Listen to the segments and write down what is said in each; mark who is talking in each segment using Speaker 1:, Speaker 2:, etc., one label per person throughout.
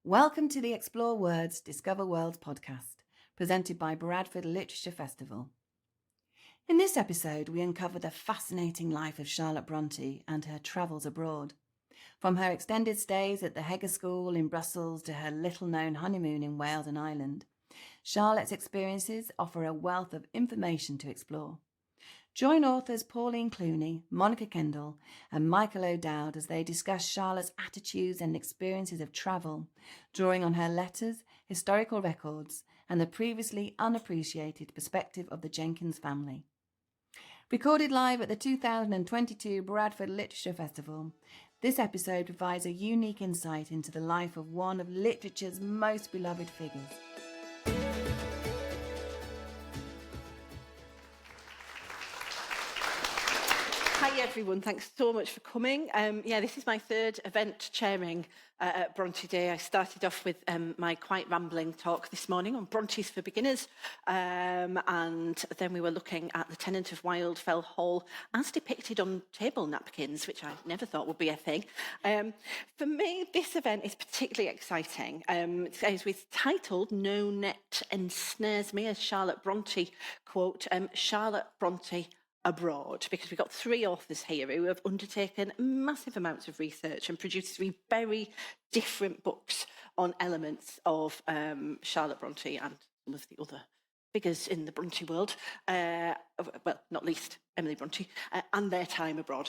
Speaker 1: Welcome to the Explore Words, Discover Worlds podcast, presented by Bradford Literature Festival. In this episode, we uncover the fascinating life of Charlotte Brontë and her travels abroad. From her extended stays at the Heger School in Brussels to her little-known honeymoon in Wales and Ireland, Charlotte's experiences offer a wealth of information to explore. Join authors Pauline Clooney, Monica Kendall and Michael O'Dowd as they discuss Charlotte's attitudes and experiences of travel, drawing on her letters, historical records and the previously unappreciated perspective of the Jenkins family. Recorded live at the 2022 Bradford Literature Festival, this episode provides a unique insight into the life of one of literature's most beloved figures.
Speaker 2: Hi everyone, thanks so much for coming. This is my third event chairing at Brontë Day. I started off with my quite rambling talk this morning on Brontes for Beginners, and then we were looking at the tenant of Wildfell Hall as depicted on table napkins, which I never thought would be a thing. For me, this event is particularly exciting. It's titled No Net Ensnares Me, as Charlotte Brontë quote, Charlotte Brontë abroad, because we've got three authors here who have undertaken massive amounts of research and produced three very different books on elements of Charlotte Brontë and some of the other figures in the Brontë world, well, not least Emily Brontë, and their time abroad.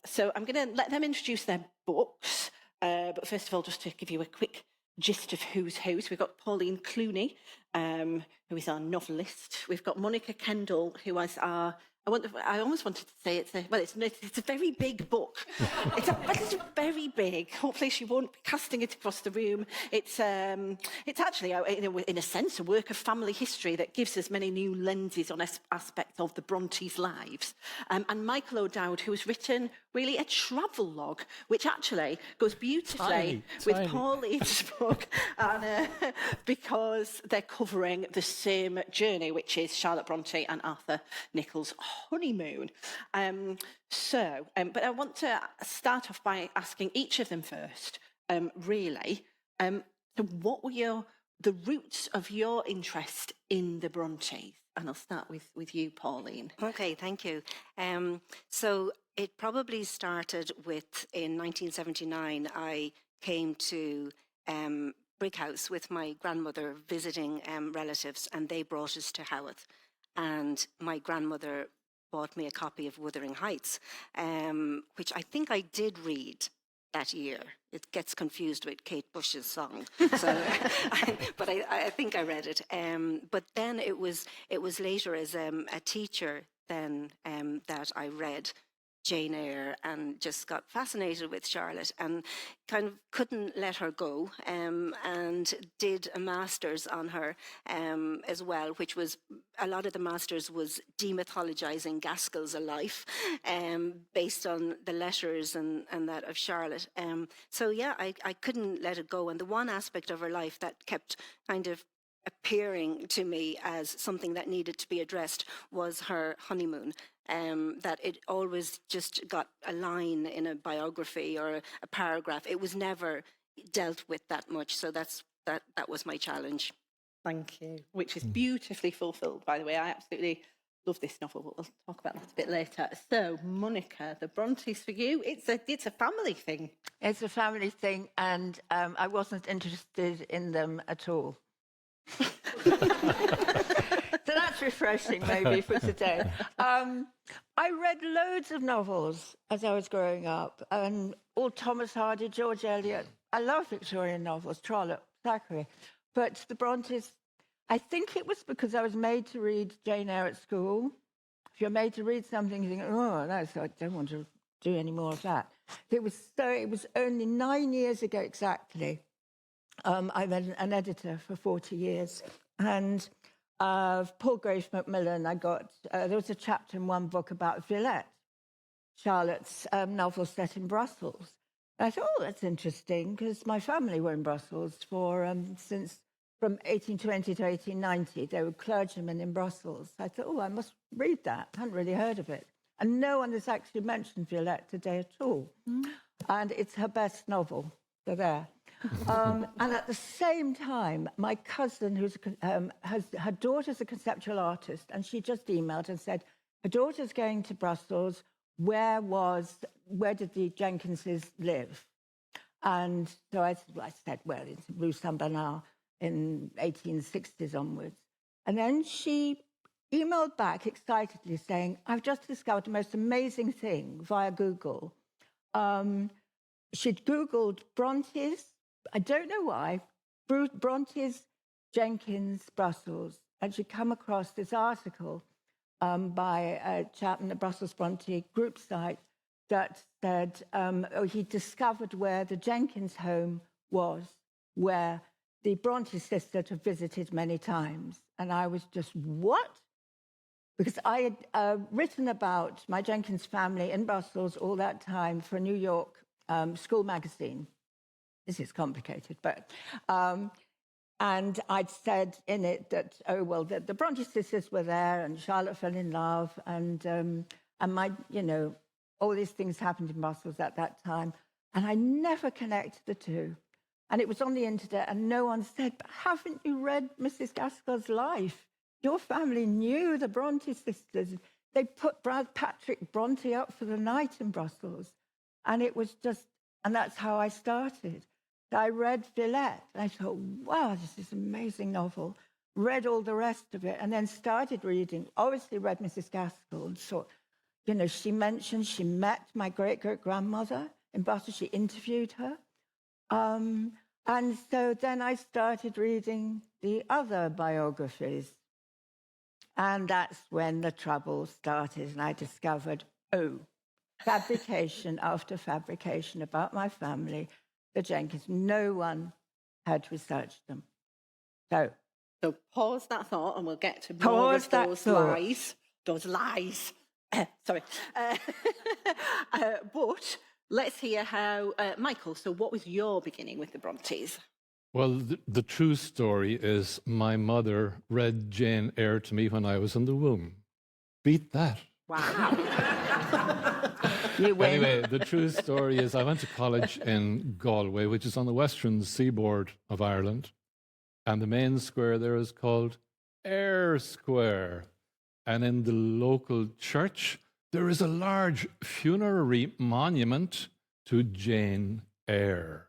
Speaker 2: So I'm going to let them introduce their books, but first of all, just to give you a quick gist of who's who. So we've got Pauline Clooney, who is our novelist. We've got Monica Kendall, who is our I almost wanted to say it's a very big book. It's very big. Hopefully she won't be casting it across the room. It's actually, in a sense, a work of family history that gives us many new lenses on aspects of the Brontes' lives. And Michael O'Dowd, who has written really a travel log, which actually goes beautifully with Pauline's book, and, because they're covering the same journey, which is Charlotte Brontë and Arthur Nicholls' honeymoon. But I want to start off by asking each of them first, so what were the roots of your interest in the Brontes? And I'll start with you, Pauline.
Speaker 3: Okay, thank you. So it probably started with, in 1979, I came to Brickhouse with my grandmother visiting relatives, and they brought us to Howarth. And my grandmother bought me a copy of Wuthering Heights, which I think I did read that year. It gets confused with Kate Bush's song, so but I think I read it. But then it was later as a teacher then that I read Jane Eyre and just got fascinated with Charlotte and kind of couldn't let her go, and did a master's on her as well, which was, a lot of the master's was demythologizing Gaskell's A Life, based on the letters and that of Charlotte. So yeah, I couldn't let it go. And the one aspect of her life that kept kind of appearing to me as something that needed to be addressed was her honeymoon. That it always just got a line in a biography or a paragraph. It was never dealt with that much. So that was my challenge.
Speaker 2: Thank you. Which is beautifully fulfilled, by the way. I absolutely love this novel, but we'll talk about that a bit later. So, Monica, the Brontes for you, it's a family thing.
Speaker 4: It's a family thing, and I wasn't interested in them at all. So that's refreshing, maybe, for today. I read loads of novels as I was growing up, and all Thomas Hardy, George Eliot. I love Victorian novels, Trollope, Thackeray. But the Brontes, I think it was because I was made to read Jane Eyre at school. If you're made to read something, you think, oh, no, so I don't want to do any more of that. It was only 9 years ago exactly. I've been an editor for 40 years, and Paul Graves Macmillan, I got, there was a chapter in one book about Villette, Charlotte's novel set in Brussels. And I thought, oh, that's interesting, because my family were in Brussels since from 1820 to 1890. They were clergymen in Brussels. I thought, oh, I must read that. I hadn't really heard of it. And no one has actually mentioned Villette today at all. And it's her best novel. They're there. And at the same time, my cousin, her daughter's a conceptual artist, and she just emailed and said, her daughter's going to Brussels. Where did the Jenkinses live? And so I said, well, it's Rue Saint-Bernard in 1860s onwards. And then she emailed back excitedly saying, I've just discovered the most amazing thing via Google. She'd Googled Bronte's, I don't know why, Bronte's, Jenkins, Brussels, and she'd come across this article by a chap in the Brussels Bronte group site that said he discovered where the Jenkins home was, where the Bronte sisters had visited many times. And I was just, what? Because I had written about my Jenkins family in Brussels all that time for a New York school magazine. This is complicated, but... and I'd said in it that, the Bronte sisters were there and Charlotte fell in love and my, all these things happened in Brussels at that time. And I never connected the two. And it was on the internet and no one said, but haven't you read Mrs. Gaskell's life? Your family knew the Bronte sisters. They put Brad Patrick Bronte up for the night in Brussels. And it was just, and that's how I started. I read Villette, and I thought, wow, this is an amazing novel. Read all the rest of it, and then started reading. Obviously read Mrs. Gaskell, and thought, she mentioned she met my great-great-grandmother in Brussels. She interviewed her. And so then I started reading the other biographies. And that's when the trouble started, and I discovered, fabrication after fabrication about my family, the Jenkins. No one had researched them. So
Speaker 2: pause that thought and we'll get to more of those lies. Those lies. Sorry. But let's hear how, Michael, so what was your beginning with the Brontes?
Speaker 5: Well, the true story is my mother read Jane Eyre to me when I was in the womb. Beat that.
Speaker 2: Wow.
Speaker 5: Anyway, the true story is I went to college in Galway, which is on the western seaboard of Ireland. And the main square there is called Eyre Square. And in the local church, there is a large funerary monument to Jane Eyre.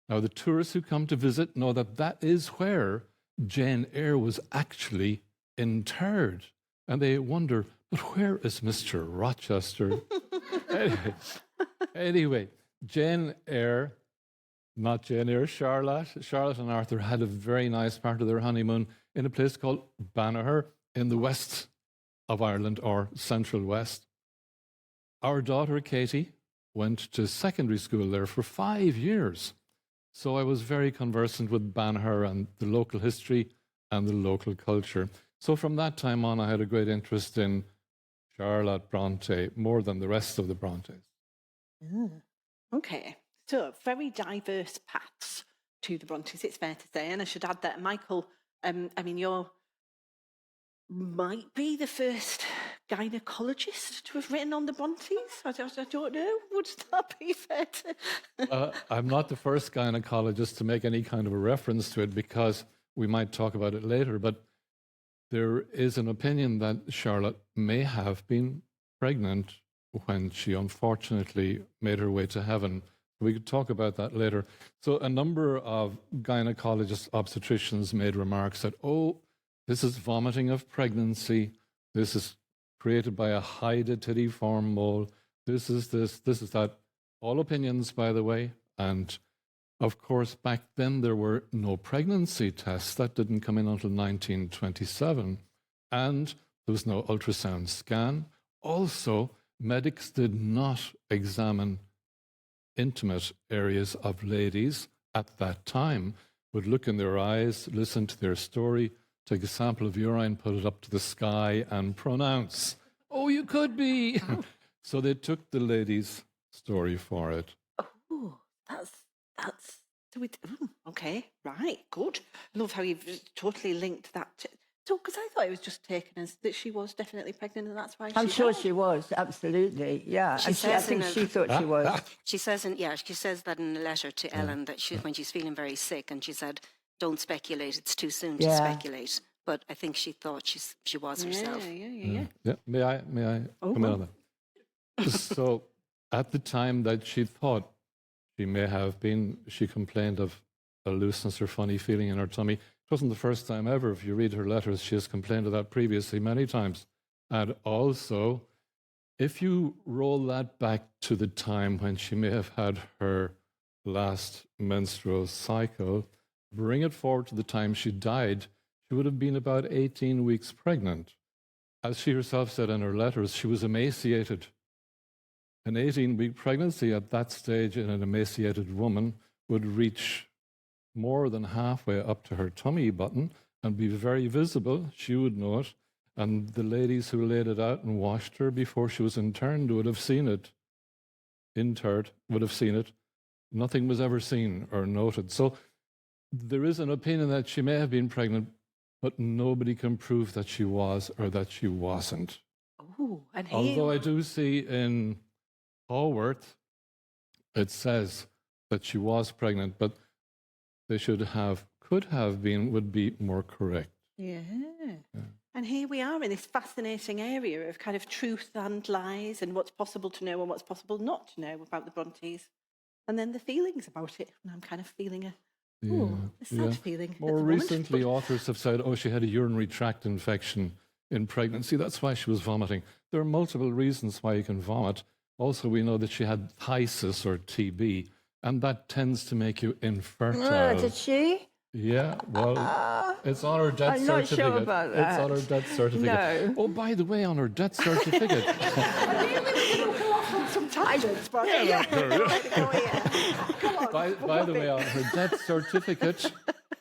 Speaker 5: Now, the tourists who come to visit know that that is where Jane Eyre was actually interred. And they wonder, but where is Mr. Rochester? Anyway, Jane Eyre, not Jane Eyre, Charlotte and Arthur had a very nice part of their honeymoon in a place called Banagher in the west of Ireland, or central west. Our daughter, Katie, went to secondary school there for 5 years. So I was very conversant with Banagher and the local history and the local culture. So from that time on, I had a great interest in Charlotte Brontë, more than the rest of the Brontes.
Speaker 2: Okay, so very diverse paths to the Brontes, it's fair to say. And I should add that, Michael, you might be the first gynecologist to have written on the Brontes. I don't know. Would that be fair to...
Speaker 5: I'm not the first gynecologist to make any kind of a reference to it, because we might talk about it later, but there is an opinion that Charlotte may have been pregnant when she unfortunately made her way to heaven. We could talk about that later. So a number of gynecologists, obstetricians made remarks that, this is vomiting of pregnancy, this is created by a hydatidiform mole, this is that. All opinions, by the way. And of course, back then there were no pregnancy tests. That didn't come in until 1927. And there was no ultrasound scan. Also, medics did not examine intimate areas of ladies at that time, would look in their eyes, listen to their story, take a sample of urine, put it up to the sky and pronounce, "Oh, you could be." So they took the lady's story for it.
Speaker 2: Oh, that's okay, right, good. I love how you've totally linked that. So, because I thought it was just taken as that she was definitely pregnant and that's why
Speaker 4: I'm
Speaker 2: she
Speaker 4: sure
Speaker 2: died.
Speaker 4: she was, absolutely, yeah.
Speaker 3: She
Speaker 4: And I
Speaker 3: says
Speaker 4: think
Speaker 3: in a-
Speaker 4: she thought she was.
Speaker 3: She says that in a letter to Ellen, that when she's feeling very sick, and she said, "Don't speculate; it's too soon to
Speaker 4: Yeah.
Speaker 3: speculate." But I think she thought she was herself.
Speaker 2: Yeah.
Speaker 5: Yeah, may I come in on that? So, at the time that she thought she may have been, she complained of a looseness or funny feeling in her tummy. It wasn't the first time ever. If you read her letters, she has complained of that previously many times. And also, if you roll that back to the time when she may have had her last menstrual cycle, bring it forward to the time she died, she would have been about 18 weeks pregnant. As she herself said in her letters, she was emaciated. An 18-week pregnancy at that stage in an emaciated woman would reach more than halfway up to her tummy button and be very visible. She would know it. And the ladies who laid it out and washed her before she was interned would have seen it. Interred would have seen it. Nothing was ever seen or noted. So there is an opinion that she may have been pregnant, but nobody can prove that she was or that she wasn't.
Speaker 2: Oh, and he...
Speaker 5: Although I do see in Haworth, it says that she was pregnant, but they could have been, would be more correct.
Speaker 2: Yeah. And here we are in this fascinating area of kind of truth and lies and what's possible to know and what's possible not to know about the Brontes. And then the feelings about it. And I'm kind of feeling a sad feeling.
Speaker 5: More recently, authors have said, she had a urinary tract infection in pregnancy. That's why she was vomiting. There are multiple reasons why you can vomit. Also, we know that she had phthisis or TB, and that tends to make you infertile.
Speaker 4: Did she?
Speaker 5: Yeah, well, it's on her death
Speaker 4: I'm
Speaker 5: certificate.
Speaker 4: not sure about that.
Speaker 5: It's on her death certificate.
Speaker 4: No.
Speaker 5: Oh, by the way, on her death certificate.
Speaker 2: Some tangents, but
Speaker 5: By the way, on her death certificate,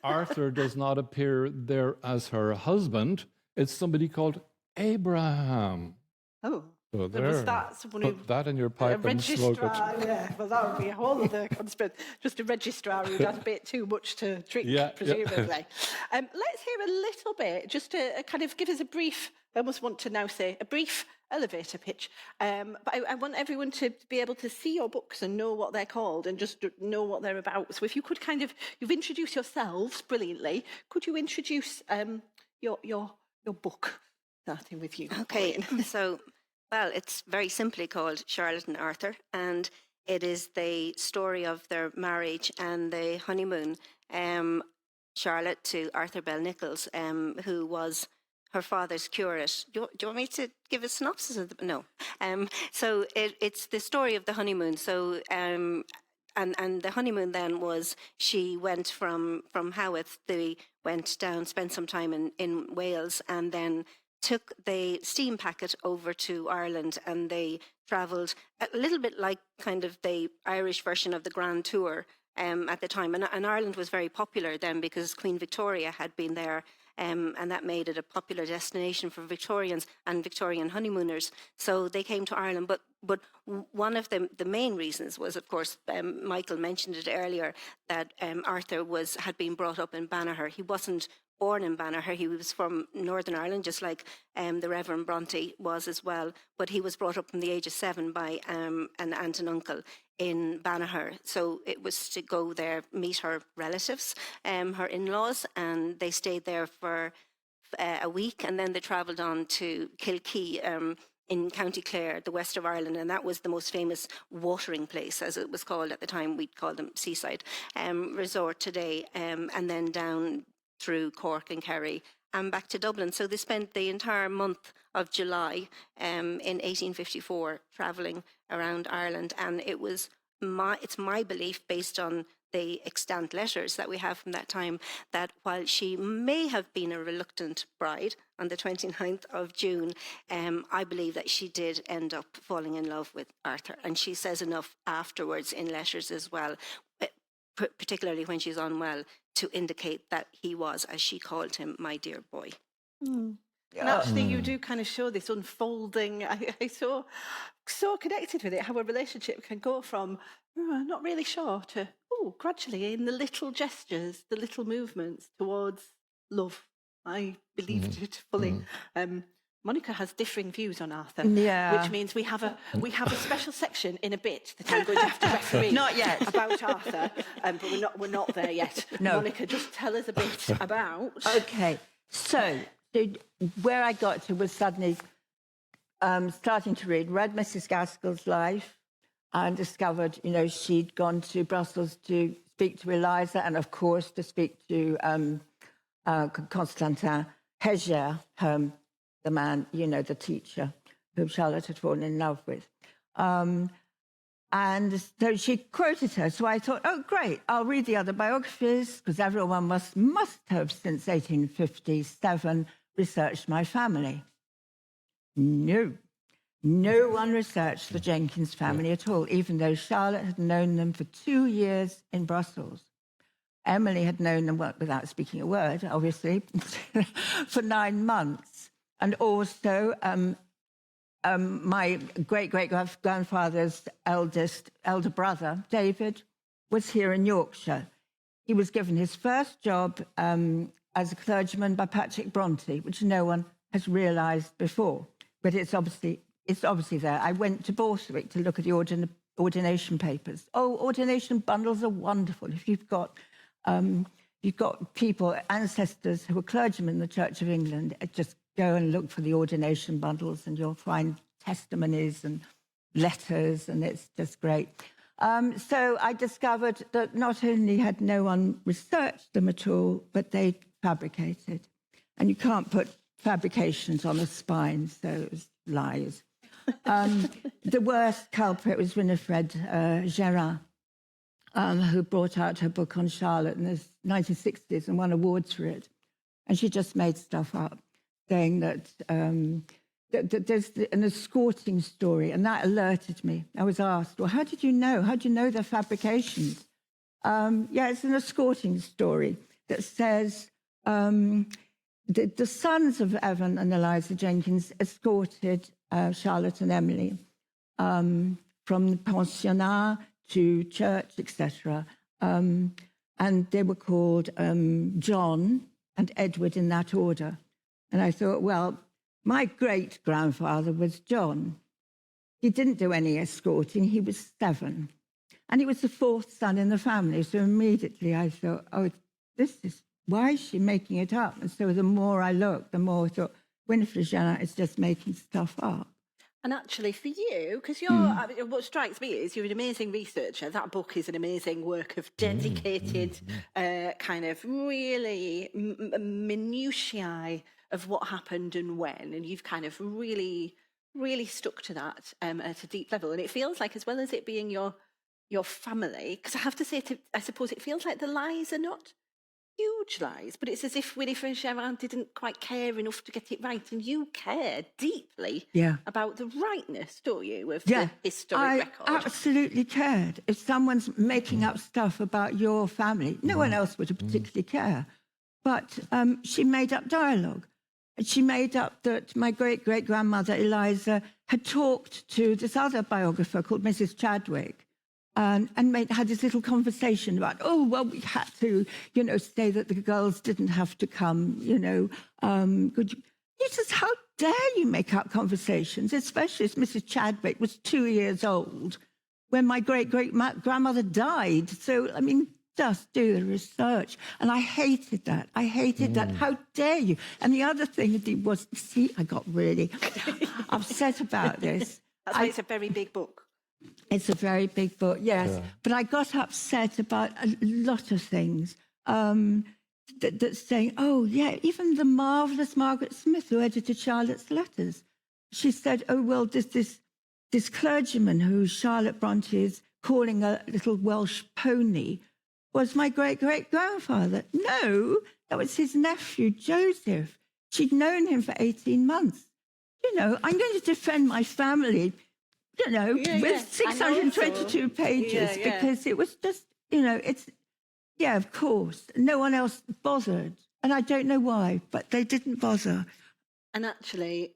Speaker 5: Arthur does not appear there as her husband. It's somebody called Abraham.
Speaker 2: Oh.
Speaker 5: So
Speaker 2: There was that someone who...
Speaker 5: Put that in your pipe and smoke it.
Speaker 2: Yeah, well, that would be a whole other conspiracy. Just a registrar who'd had a bit too much to drink, presumably. Let's hear a little bit, just to kind of give us a brief, I almost want to now say, a brief elevator pitch. But I want everyone to be able to see your books and know what they're called and just know what they're about. So if you could you've introduced yourselves brilliantly. Could you introduce your book, starting with you?
Speaker 3: Okay,
Speaker 2: Pauline?
Speaker 3: so... Well, it's very simply called Charlotte and Arthur, and it is the story of their marriage and the honeymoon. Charlotte to Arthur Bell Nichols, who was her father's curate. Do you want me to give a synopsis of the... No. So it's the story of the honeymoon. So... And the honeymoon then was she went from Haworth, they went down, spent some time in Wales, and then took the steam packet over to Ireland, and they travelled a little bit like kind of the Irish version of the Grand Tour at the time. And Ireland was very popular then because Queen Victoria had been there, and that made it a popular destination for Victorians and Victorian honeymooners. So they came to Ireland. But one of the main reasons was, of course, Michael mentioned it earlier, that Arthur had been brought up in Banagher. He wasn't born in Banagher. He was from Northern Ireland, just like the Reverend Brontë was as well. But he was brought up from the age of 7 by an aunt and uncle in Banagher. So it was to go there, meet her relatives, her in-laws, and they stayed there for a week, and then they travelled on to Kilkee, in County Clare, the west of Ireland, and that was the most famous watering place, as it was called at the time. We'd call them seaside resort today, and then down through Cork and Kerry and back to Dublin. So they spent the entire month of July in 1854 travelling around Ireland, and it's my belief, based on the extant letters that we have from that time, that while she may have been a reluctant bride on the 29th of June, I believe that she did end up falling in love with Arthur. And she says enough afterwards in letters as well, particularly when she's unwell, to indicate that he was, as she called him, my dear boy.
Speaker 2: And actually, you do kind of show this unfolding. I so connected with it, how a relationship can go from not really sure to gradually, in the little gestures, the little movements, towards love I believed it fully. Monica has differing views on Arthur,
Speaker 4: Yeah.
Speaker 2: which means we have a special section in a bit that I'm going to have to referee.
Speaker 4: Not yet.
Speaker 2: About Arthur, but we're not there yet.
Speaker 4: No.
Speaker 2: Monica, just tell us a bit about.
Speaker 4: Okay, so where I got to was suddenly starting to read Mrs. Gaskell's life, and discovered, she'd gone to Brussels to speak to Eliza, and of course to speak to Constantin Heger, the man, the teacher whom Charlotte had fallen in love with. And so she quoted her. So I thought, oh, great, I'll read the other biographies, because everyone must have, since 1857, researched my family. No one researched the Jenkins family at all, even though Charlotte had known them for 2 years in Brussels. Emily had known them, without speaking a word, obviously, for 9 months. And also, my great-great-grandfather's elder brother, David, was here in Yorkshire. He was given his first job as a clergyman by Patrick Brontë, which no one has realised before. But it's obviously there. I went to Borthwick to look at the ordination papers. Oh, ordination bundles are wonderful. If you've got people, ancestors who were clergymen in the Church of England, just go and look for the ordination bundles and you'll find testimonies and letters, and it's just great. So I discovered that not only had no one researched them at all, but they fabricated. And you can't put fabrications on a spine, so it was lies. The worst culprit was Winifred Gérin, who brought out her book on Charlotte in the 1960s and won awards for it. And she just made stuff up, saying that there's an escorting story, and that alerted me. I was asked, well, how did you know? How do you know they're fabrications? It's an escorting story that says the sons of Evan and Eliza Jenkins escorted Charlotte and Emily from the pensionnat to church, etc. And they were called John and Edward in that order. And I thought, well, my great-grandfather was John. He didn't do any escorting. He was 7. And he was the 4th son in the family. So immediately I thought, oh, why is she making it up? And so the more I looked, the more I thought, Winifred Gérin is just making stuff up.
Speaker 2: And actually for you, because what strikes me is you're an amazing researcher. That book is an amazing work of dedicated kind of really minutiae of what happened and when. And you've kind of really, really stuck to that at a deep level. And it feels like, as well as it being your family, because I have to say, I suppose it feels like the lies are not huge lies, but it's as if Winifred Gérin didn't quite care enough to get it right, and you care deeply about the rightness, don't you, of the historic record?
Speaker 4: I absolutely cared. If someone's making up stuff about your family, no one else would particularly care. But she made up dialogue. She made up that my great-great-grandmother, Eliza, had talked to this other biographer called Mrs. Chadwick, and had this little conversation about, oh, well, we had to, say that the girls didn't have to come, He says, how dare you make up conversations, especially as Mrs. Chadwick was 2 years old when my great-great-grandmother died. So, just do the research. And I hated that. That. How dare you? And the other thing was, I got really upset about this.
Speaker 2: That's why it's a very big book.
Speaker 4: It's a very big book, yes. Yeah. But I got upset about a lot of things. That's saying, oh, yeah, even the marvellous Margaret Smith, who edited Charlotte's letters, she said, oh, well, this clergyman who Charlotte Brontë is calling a little Welsh pony was my great-great-grandfather. No, that was his nephew, Joseph. She'd known him for 18 months. I'm going to defend my family, with 622 pages, because it was just, of course, no one else bothered. And I don't know why, but they didn't bother.
Speaker 2: And actually,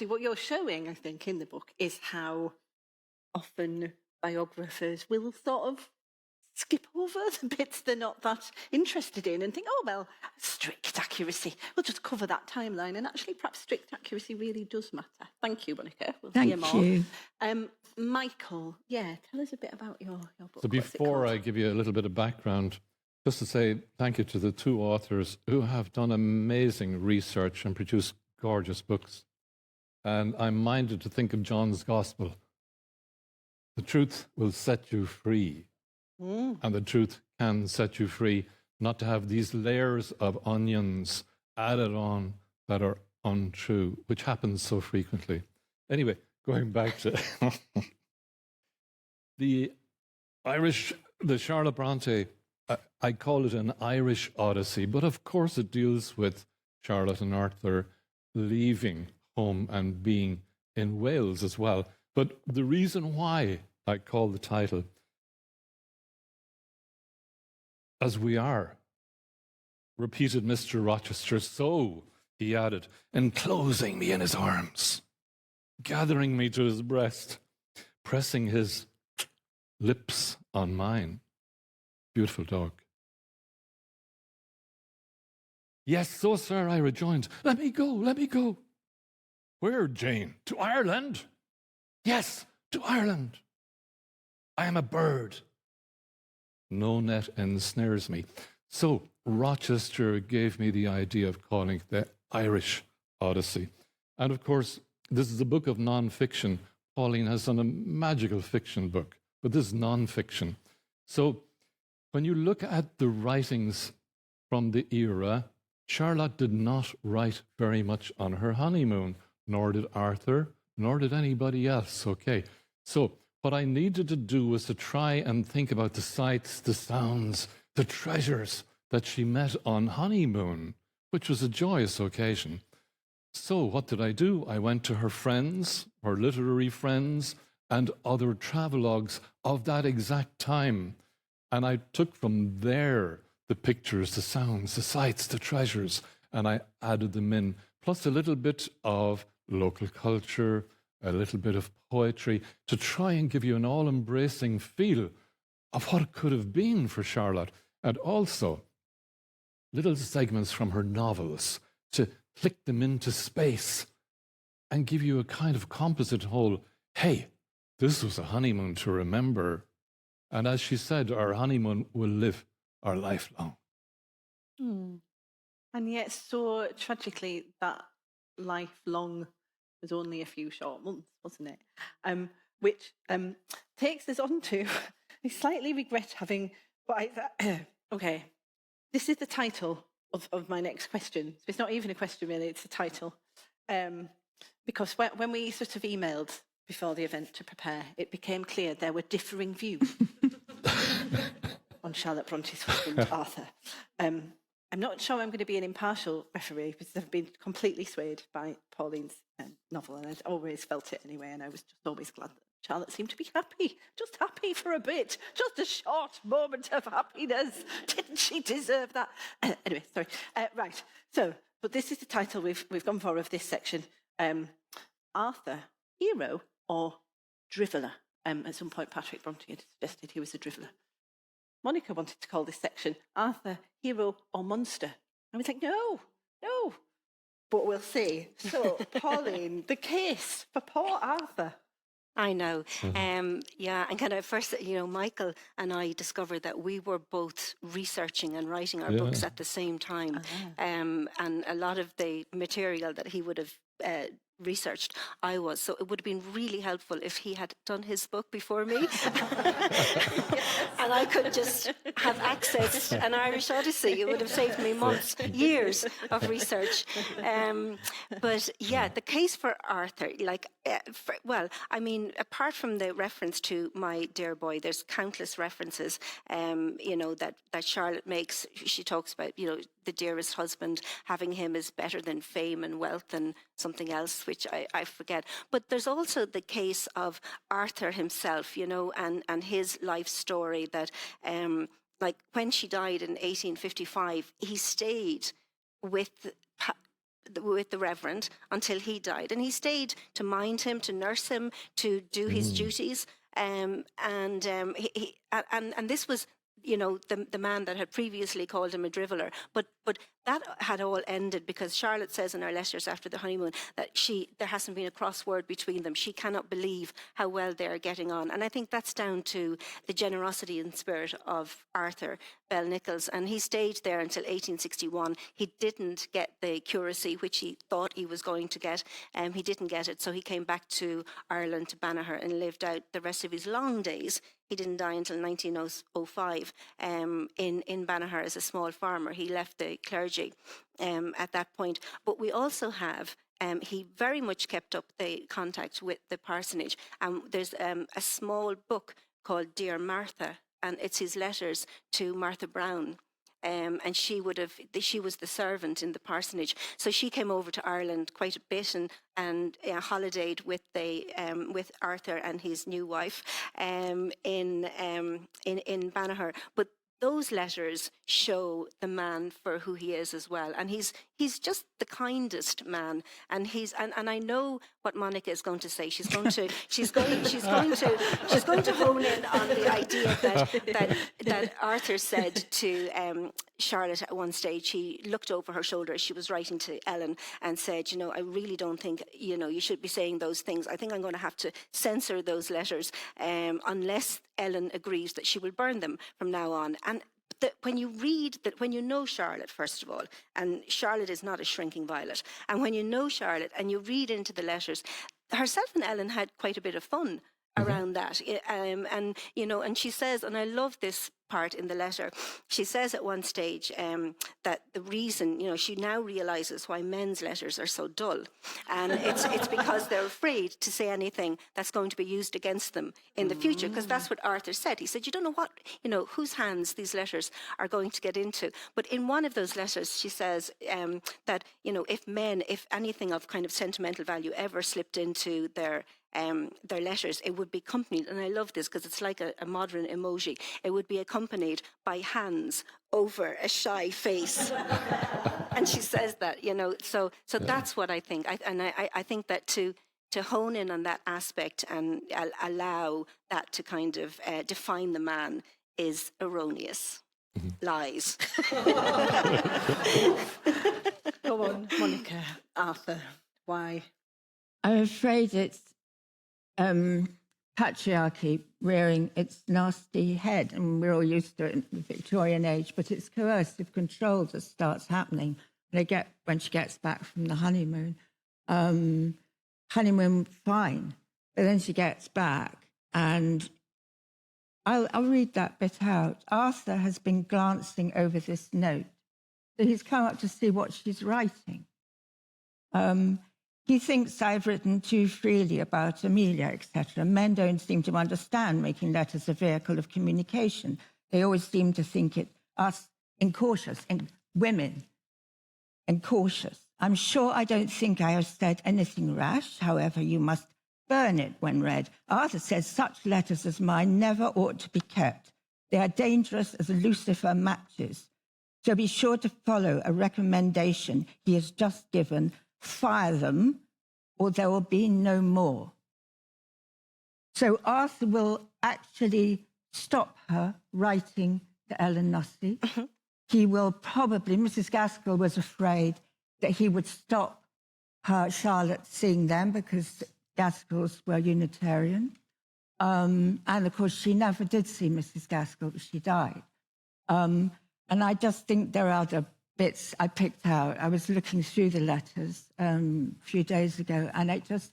Speaker 2: what you're showing, I think, in the book is how often biographers will sort of skip over the bits they're not that interested in and think, oh, well, strict accuracy. We'll just cover that timeline. And actually, perhaps strict accuracy really does matter. Thank you, Monica. We'll hear more.
Speaker 4: Thank you.
Speaker 2: Michael, tell us a bit about your book.
Speaker 5: So before I give you a little bit of background, just to say thank you to the two authors who have done amazing research and produced gorgeous books. And I'm minded to think of John's Gospel. The truth will set you free. And the truth can set you free, not to have these layers of onions added on that are untrue, which happens so frequently. Anyway, going back to the Charlotte Brontë, I call it an Irish Odyssey, but of course it deals with Charlotte and Arthur leaving home and being in Wales as well. But the reason why I call the title, as we are, repeated Mr. Rochester, so, he added, enclosing me in his arms, gathering me to his breast, pressing his lips on mine. Beautiful dog. Yes, so, sir, I rejoined. Let me go, let me go. Where, Jane? To Ireland? Yes, to Ireland. I am a bird. No net ensnares me. So Rochester gave me the idea of calling it the Irish Odyssey. And of course, this is a book of non-fiction. Pauline has done a magical fiction book, but this is non-fiction. So when you look at the writings from the era, Charlotte did not write very much on her honeymoon, nor did Arthur, nor did anybody else, okay? So what I needed to do was to try and think about the sights, the sounds, the treasures that she met on honeymoon, which was a joyous occasion. So what did I do? I went to her friends, her literary friends, and other travelogues of that exact time. And I took from there the pictures, the sounds, the sights, the treasures, and I added them in, plus a little bit of local culture, a little bit of poetry, to try and give you an all-embracing feel of what it could have been for Charlotte. And also little segments from her novels to flick them into space and give you a kind of composite whole, hey, this was a honeymoon to remember. And as she said, our honeymoon will live our life long.
Speaker 2: And yet, so tragically, that lifelong was only a few short months, wasn't it? Which takes us on to, I slightly regret having, but okay, this is the title of my next question. So it's not even a question really, it's a title. Because when we sort of emailed before the event to prepare, it became clear there were differing views on Charlotte Bronte's husband, Arthur. I'm not sure I'm going to be an impartial referee because I've been completely swayed by Pauline's novel, and I've always felt it anyway, and I was just always glad that Charlotte seemed to be happy, just happy for a bit, just a short moment of happiness. Didn't she deserve that? Anyway, sorry. Right, so, but this is the title we've gone for of this section. Arthur, hero or driveler? At some point, Patrick Brontë had suggested he was a driveler. Monica wanted to call this section Arthur, hero or monster. I was like, no, but we'll see. So, Pauline, the case for poor Arthur.
Speaker 3: I know. Yeah, and kind of first, Michael and I discovered that we were both researching and writing our books at the same time. And a lot of the material that he would have researched, I was. So it would have been really helpful if he had done his book before me. And I could just have access an Irish Odyssey. It would have saved me months, years of research. But yeah, the case for Arthur, apart from the reference to my dear boy, there's countless references, that Charlotte makes. She talks about, the dearest husband, having him is better than fame and wealth and something else, which I forget. But there's also the case of Arthur himself, and his life story that, when she died in 1855, he stayed with the Reverend until he died. And he stayed to mind him, to nurse him, to do his duties. And this was the man that had previously called him a driveler. But that had all ended because Charlotte says in her letters after the honeymoon that there hasn't been a crossword between them. She cannot believe how well they're getting on. And I think that's down to the generosity and spirit of Arthur Bell Nichols. And he stayed there until 1861. He didn't get the curacy which he thought he was going to get. He didn't get it. So he came back to Ireland, to Banagher, and lived out the rest of his long days. He didn't die until 1905 in Banagher as a small farmer. He left the clergy at that point. But we also have, he very much kept up the contact with the parsonage. There's a small book called Dear Martha, and it's his letters to Martha Brown. And she was the servant in the parsonage. So she came over to Ireland quite a bit and holidayed with Arthur and his new wife in Banagher. But those letters show the man for who he is as well, and he's just the kindest man. And I know what Monica is going to say. She's going to hone in on the idea that Arthur said to Charlotte at one stage. He looked over her shoulder as she was writing to Ellen and said, I really don't think you should be saying those things. I think I'm going to have to censor those letters unless Ellen agrees that she will burn them from now on. And when you read that, when you know Charlotte, first of all, and Charlotte is not a shrinking violet, and when you know Charlotte and you read into the letters, herself and Ellen had quite a bit of fun around that. And she says, and I love this part in the letter, she says at one stage that the reason, she now realizes why men's letters are so dull. And it's because they're afraid to say anything that's going to be used against them in the future, because that's what Arthur said. He said, you don't know whose hands these letters are going to get into. But in one of those letters, she says that, if anything of kind of sentimental value ever slipped into their letters, it would be accompanied, and I love this because it's like a modern emoji, it would be accompanied by hands over a shy face. And she says that, so that's what I think. I think that to hone in on that aspect and allow that to kind of define the man is erroneous. Lies.
Speaker 2: Go on, Monica, Arthur, why?
Speaker 4: I'm afraid it's patriarchy rearing its nasty head, and we're all used to it in the Victorian age, but it's coercive control that starts happening when she gets back from the honeymoon. Honeymoon, fine, but then she gets back, and I'll read that bit out. Arthur has been glancing over this note, so he's come up to see what she's writing. He thinks I've written too freely about Amelia, etc. Men don't seem to understand making letters a vehicle of communication. They always seem to think us incautious, women incautious. I'm sure I don't think I have said anything rash. However, you must burn it when read. Arthur says such letters as mine never ought to be kept. They are dangerous as Lucifer matches. So be sure to follow a recommendation he has just given. Fire them, or there will be no more. So Arthur will actually stop her writing to Ellen Nussey. Mm-hmm. He will probably, Mrs. Gaskell was afraid that he would stop her, Charlotte, seeing them because Gaskells were Unitarian. And of course, she never did see Mrs. Gaskell, she died. And I just think there are other bits I picked out. I was looking through the letters a few days ago, and it just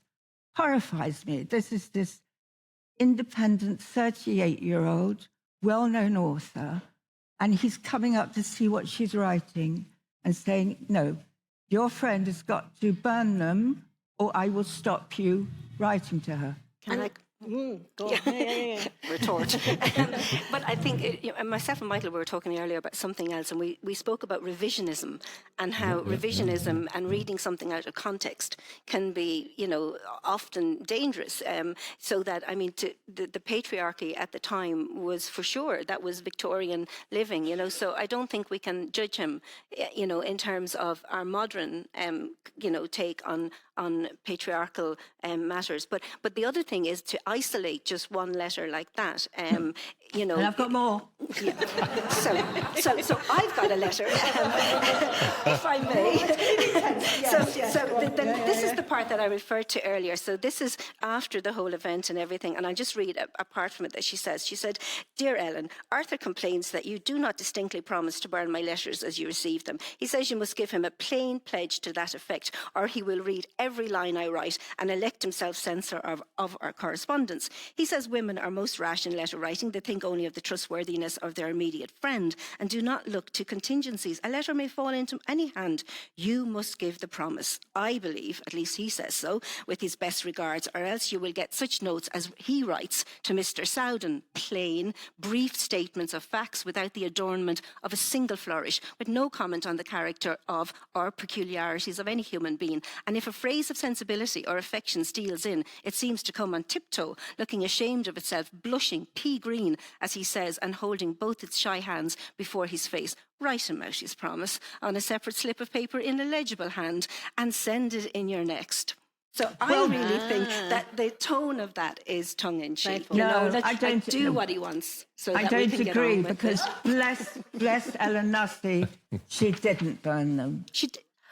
Speaker 4: horrifies me. This is this independent 38-year-old, well-known author, and he's coming up to see what she's writing and saying, no, your friend has got to burn them or I will stop you writing to her.
Speaker 3: Can I...
Speaker 2: Go on.
Speaker 3: Retort. But I think myself and Michael were talking earlier about something else, and we spoke about revisionism and how revisionism and reading something out of context can be, often dangerous. So that, the patriarchy at the time was for sure, that was Victorian living, so I don't think we can judge him, in terms of our modern, take on patriarchal matters. But the other thing is I isolate just one letter like that, you know.
Speaker 4: And I've got more.
Speaker 3: Yeah. So I've got a letter, if I may. This is the part that I referred to earlier. So this is after the whole event and everything, and I'll just read a part from it that she said, "Dear Ellen, Arthur complains that you do not distinctly promise to burn my letters as you receive them. He says you must give him a plain pledge to that effect, or he will read every line I write and elect himself censor of our correspondence. He says women are most rash in letter writing. They think only of the trustworthiness of their immediate friend and do not look to contingencies. A letter may fall into any hand. You must give the promise. I believe, at least he says so, with his best regards, or else you will get such notes as he writes to Mr. Sowden, plain, brief statements of facts without the adornment of a single flourish, with no comment on the character of or peculiarities of any human being. And if a phrase of sensibility or affection steals in, it seems to come on tiptoe, looking ashamed of itself, blushing pea green, as he says, and holding both its shy hands before his face. Write him out his promise on a separate slip of paper in a legible hand and send it in your next." So I really think that the tone of that is tongue-in-cheek. You know,
Speaker 4: I don't
Speaker 3: do what he wants. So
Speaker 4: I
Speaker 3: that we
Speaker 4: don't
Speaker 3: can get
Speaker 4: agree,
Speaker 3: on with
Speaker 4: because bless Ellen Nusty, she didn't burn them.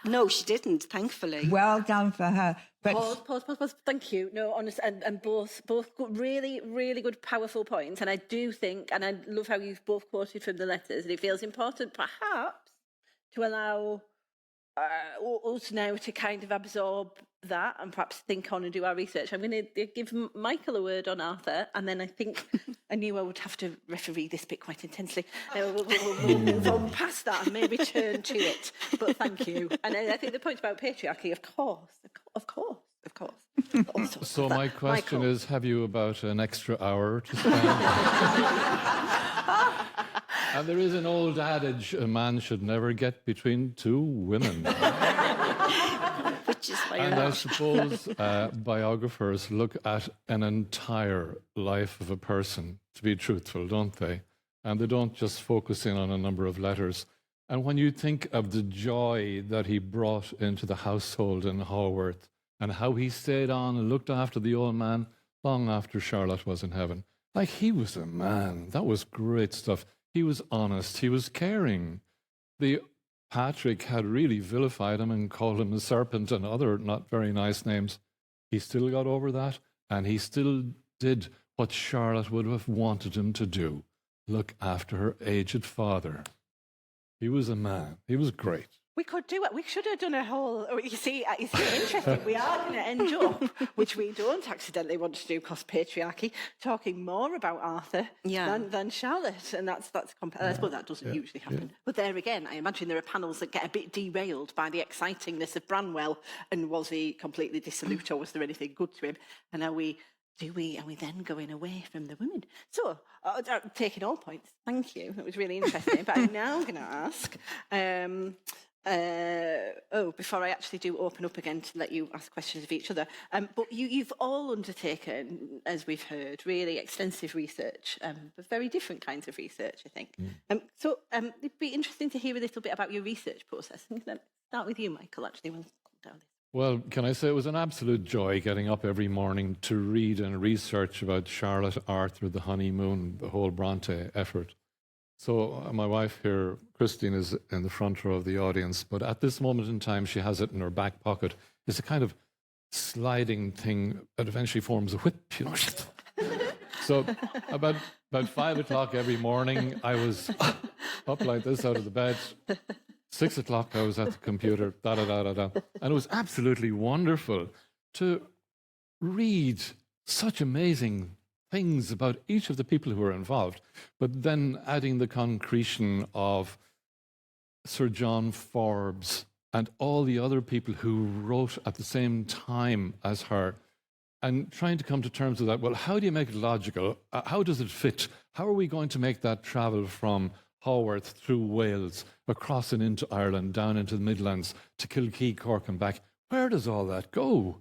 Speaker 3: No, she didn't, thankfully.
Speaker 4: Well done for her. But
Speaker 2: Pause. Thank you. No, honest, and both good, really, really good, powerful points. And I do think, and I love how you've both quoted from the letters, and it feels important, perhaps, to allow us now to kind of absorb that and perhaps think on and do our research. I'm going to give Michael a word on Arthur, and then I think I knew I would have to referee this bit quite intensely. We'll move on past that and maybe turn to it. But thank you. And I think the point about patriarchy, of course. Also,
Speaker 5: So my question
Speaker 2: Michael.
Speaker 5: is, have you about an extra hour to spend? And there is an old adage, a man should never get between two women.
Speaker 3: Which is why you're
Speaker 5: And I
Speaker 3: not.
Speaker 5: suppose biographers look at an entire life of a person to be truthful, don't they? And they don't just focus in on a number of letters. And when you think of the joy that he brought into the household in Haworth and how he stayed on and looked after the old man long after Charlotte was in heaven, like, he was a man. That was great stuff. He was honest. He was caring. Patrick had really vilified him and called him a serpent and other not very nice names. He still got over that, and he still did what Charlotte would have wanted him to do, look after her aged father. He was a man. He was great.
Speaker 2: We could do it. We should have done a whole. You see, it's interesting. We are going to end up, which we don't accidentally want to do, because patriarchy, talking more about Arthur than Charlotte, and that's. I suppose that doesn't usually happen. But there again, I imagine there are panels that get a bit derailed by the excitingness of Branwell, and was he completely dissolute, or was there anything good to him? And are we then going away from the women? So, taking all points, thank you. That was really interesting. But I'm now going to ask. Before I actually do open up again to let you ask questions of each other, but you've all undertaken, as we've heard, really extensive research, but very different kinds of research, I think. So it'd be interesting to hear a little bit about your research process. I'm going to start with you, Michael, actually.
Speaker 5: Well, can I say it was an absolute joy getting up every morning to read and research about Charlotte, Arthur, the honeymoon, the whole Brontë effort. So my wife here, Christine, is in the front row of the audience, but at this moment in time, she has it in her back pocket. It's a kind of sliding thing that eventually forms a whip, you know. So about 5 o'clock every morning, I was up like this out of the bed. 6 o'clock, I was at the computer, and it was absolutely wonderful to read such amazing things about each of the people who were involved, but then adding the concretion of Sir John Forbes and all the other people who wrote at the same time as her, and trying to come to terms with that. Well, how do you make it logical? How does it fit? How are we going to make that travel from Haworth through Wales, across and into Ireland, down into the Midlands, to Kilkee, Cork and back? Where does all that go?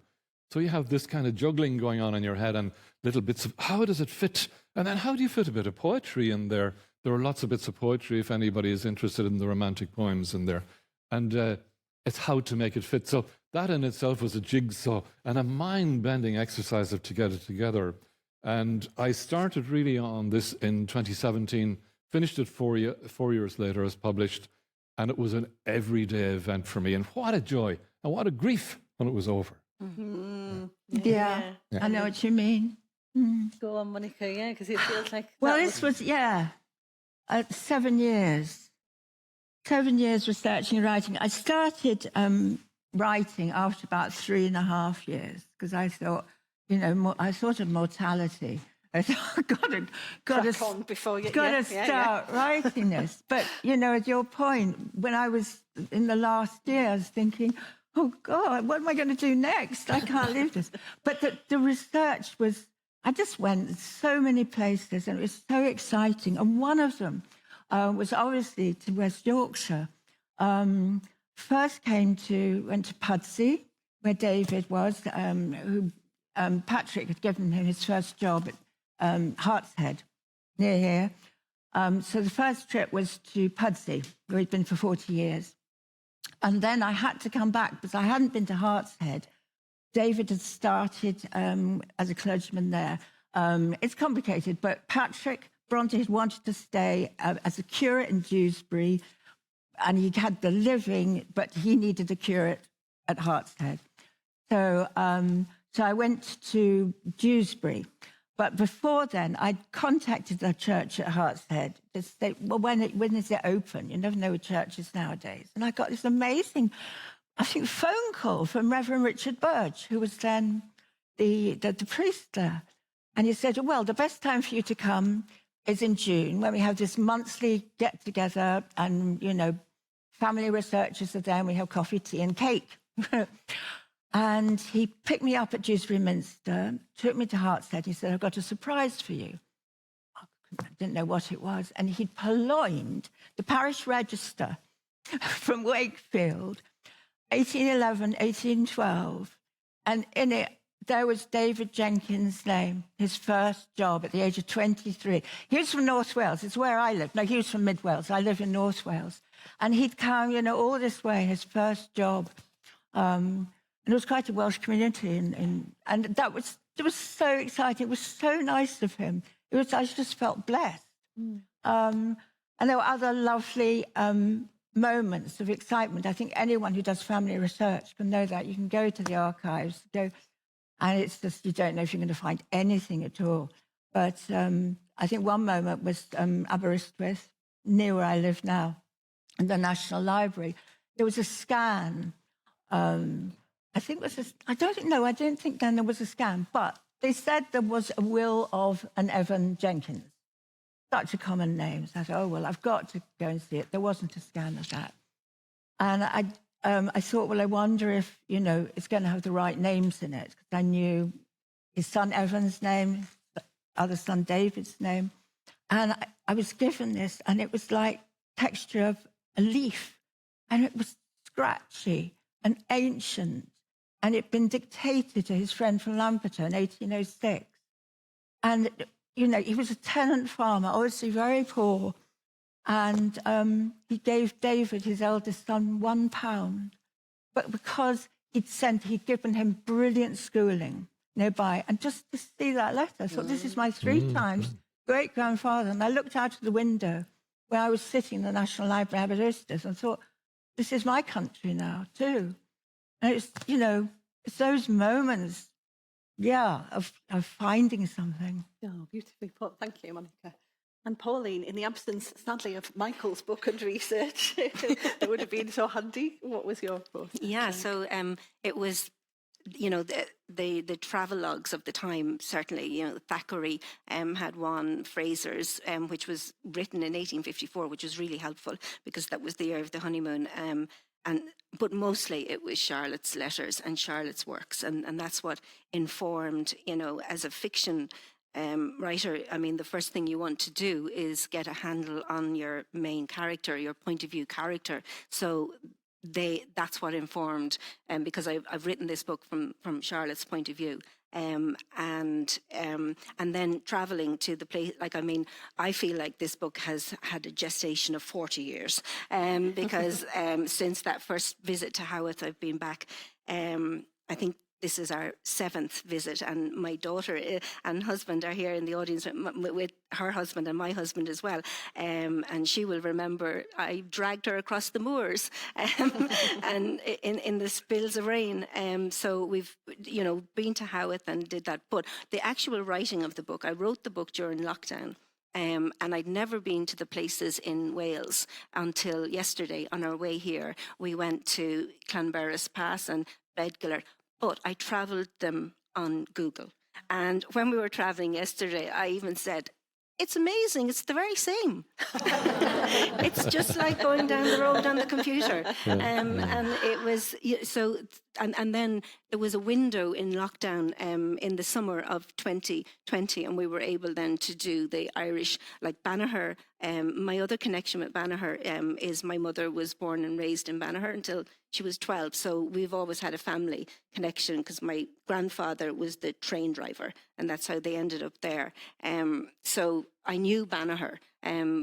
Speaker 5: So you have this kind of juggling going on in your head and little bits of how does it fit? And then how do you fit a bit of poetry in there? There are lots of bits of poetry if anybody is interested in the romantic poems in there. And it's how to make it fit. So that in itself was a jigsaw and a mind-bending exercise to get it together. And I started really on this in 2017, finished it 4 years later as published, and it was an everyday event for me. And what a joy and what a grief when it was over.
Speaker 4: Yeah, I know what you mean.
Speaker 2: Go on, Monica, yeah, because it feels like...
Speaker 4: Well, this was 7 years. 7 years researching and writing. I started writing after about 3.5 years because I thought, I thought of mortality. I thought, got to start writing this. But, at your point, when I was in the last year, I was thinking, oh, God, what am I going to do next? I can't leave this. But the research was, I just went so many places and it was so exciting. And one of them was obviously to West Yorkshire. First went to Pudsey, where David was, who Patrick had given him his first job at Hartshead, near here. So the first trip was to Pudsey, where he'd been for 40 years. And then I had to come back because I hadn't been to Hartshead. David had started as a clergyman there. It's complicated, but Patrick Brontë had wanted to stay as a curate in Dewsbury, and he had the living, but he needed a curate at Hartshead. So I went to Dewsbury. But before then, I'd contacted the church at Hartshead to say, well, when is it open? You never know with churches nowadays. And I got this amazing, I think, phone call from Reverend Richard Burge, who was then the priest there. And he said, well, the best time for you to come is in June, when we have this monthly get-together and, family researchers are there and we have coffee, tea and cake. And he picked me up at Dewsbury Minster, took me to Hartshead. He said, I've got a surprise for you. I didn't know what it was. And he'd purloined the parish register from Wakefield, 1811, 1812. And in it, there was David Jenkins' name, his first job at the age of 23. He was from North Wales. It's where I live. No, he was from Mid Wales. I live in North Wales. And he'd come, all this way, his first job. And it was quite a Welsh community, and it was so exciting. It was so nice of him. I just felt blessed. And there were other lovely moments of excitement. I think anyone who does family research can know that. You can go to the archives, and it's just, you don't know if you're going to find anything at all. But I think one moment was Aberystwyth, near where I live now, in the National Library. There was a scan. I don't think then there was a scan, but they said there was a will of an Evan Jenkins. Such a common name. So I thought, oh, well, I've got to go and see it. There wasn't a scan of that. And I thought, well, I wonder if, it's going to have the right names in it, because I knew his son Evan's name, other son David's name. And I was given this, and it was like texture of a leaf, and it was scratchy and ancient. And it'd been dictated to his friend from Lampeter in 1806. And, he was a tenant farmer, obviously very poor. And he gave David, his eldest son, £1. But because he'd given him brilliant schooling nearby. And just to see that letter, I thought, this is my 3 times great-grandfather. And I looked out of the window where I was sitting in the National Library of Aberystwyth and thought, this is my country now, too. And it's, it's those moments, of finding something.
Speaker 2: Oh, beautifully put. Thank you, Monica. And Pauline, in the absence, sadly, of Michael's book and research, that would have been so handy. What was your thought?
Speaker 3: Yeah, so it was, the travelogues of the time, certainly, Thackeray had one, Fraser's, which was written in 1854, which was really helpful because that was the year of the honeymoon. But mostly it was Charlotte's letters and Charlotte's works, and that's what informed, as a fiction writer, I mean, the first thing you want to do is get a handle on your main character, your point of view character. So that's what informed, because I've written this book from Charlotte's point of view. And then traveling to the place, I feel like this book has had a gestation of 40 years, because since that first visit to Haworth, I've been back. I think this is our 7th visit, and my daughter and husband are here in the audience with her husband and my husband as well. And she will remember I dragged her across the moors and in the spills of rain. So we've, been to Howitt and did that. But the actual writing of the book, I wrote the book during lockdown. And I'd never been to the places in Wales until yesterday. On our way here, we went to Clanberis Pass and Bedgiller, but I travelled them on Google. And when we were travelling yesterday, I even said, it's amazing, it's the very same. It's just like going down the road on the computer. And it was, so, and then there was a window in lockdown in the summer of 2020, and we were able then to do the Irish, like Banagher. My other connection with Banagher is my mother was born and raised in Banagher until she was 12. So we've always had a family connection because my grandfather was the train driver, and that's how they ended up there. So I knew Banagher,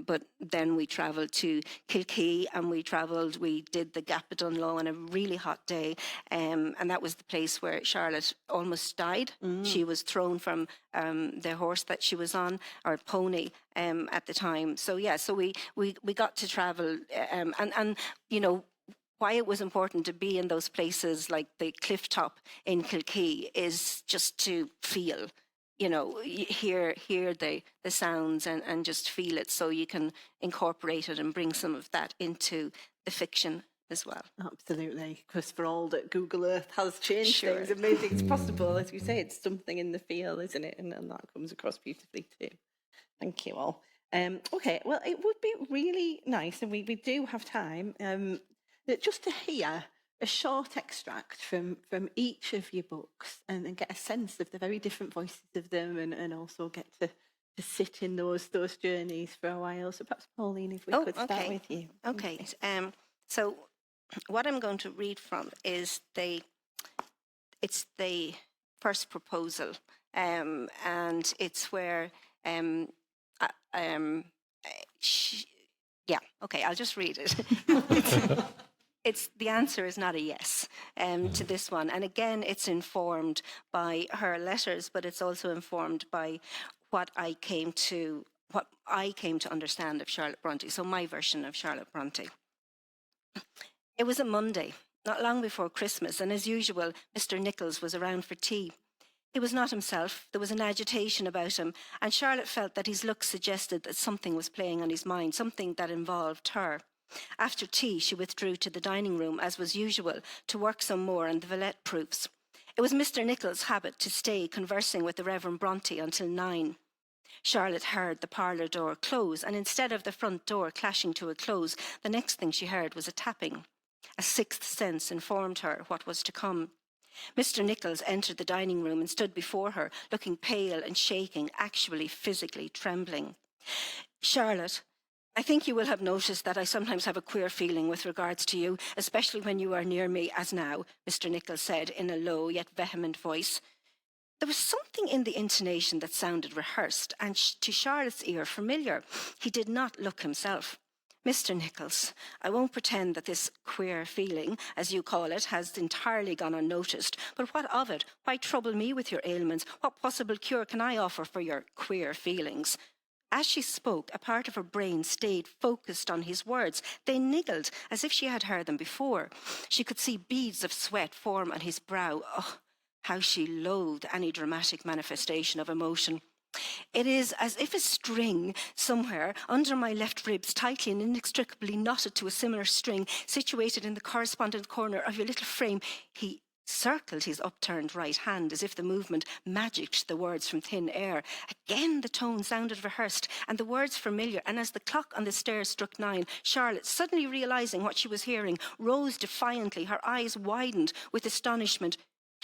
Speaker 3: but then we travelled to Kilkee, and we did the Gap of Dunlow on a really hot day, and that was the place where Charlotte almost died. She was thrown from the horse that she was on, or pony, at the time. So yeah, so we got to travel, and why it was important to be in those places like the cliff top in Kilkee is just to feel, hear the sounds and just feel it, so you can incorporate it and bring some of that into the fiction as well.
Speaker 2: Absolutely, because for all that Google Earth has changed things and made things possible, as you say, it's something in the feel, isn't it? And that comes across beautifully too. Thank you all. Okay, well, it would be really nice, and we do have time, just to hear a short extract from each of your books and get a sense of the very different voices of them, and also get to sit in those journeys for a while. So perhaps, Pauline, if we could start with you.
Speaker 3: Okay. So what I'm going to read from is it's the first proposal, and it's where I'll just read it. It's the answer is not a yes to this one. And again, it's informed by her letters, but it's also informed by what I came to understand of Charlotte Brontë. So my version of Charlotte Brontë. It was a Monday, not long before Christmas, and as usual, Mr. Nichols was around for tea. He was not himself. There was an agitation about him, and Charlotte felt that his look suggested that something was playing on his mind, something that involved her. After tea, she withdrew to the dining room, as was usual, to work some more on the Villette proofs. It was Mr. Nichols' habit to stay conversing with the Reverend Brontë until 9. Charlotte heard the parlour door close, and instead of the front door clashing to a close, the next thing she heard was a tapping. A sixth sense informed her what was to come. Mr. Nichols entered the dining room and stood before her, looking pale and shaking, actually physically trembling. Charlotte, I think you will have noticed that I sometimes have a queer feeling with regards to you, especially when you are near me, as now, Mr. Nichols said in a low yet vehement voice. There was something in the intonation that sounded rehearsed and to Charlotte's ear familiar. He did not look himself. Mr. Nichols, I won't pretend that this queer feeling, as you call it, has entirely gone unnoticed, but what of it? Why trouble me with your ailments? What possible cure can I offer for your queer feelings? As she spoke, a part of her brain stayed focused on his words. They niggled, as if she had heard them before. She could see beads of sweat form on his brow. Oh, how she loathed any dramatic manifestation of emotion. It is as if a string somewhere under my left ribs, tightly and inextricably knotted to a similar string, situated in the correspondent corner of your little frame. He circled his upturned right hand as if the movement magicked the words from thin air. Again the tone sounded rehearsed and the words familiar, and as the clock on the stairs struck 9, Charlotte, suddenly realising what she was hearing, rose defiantly, her eyes widened with astonishment.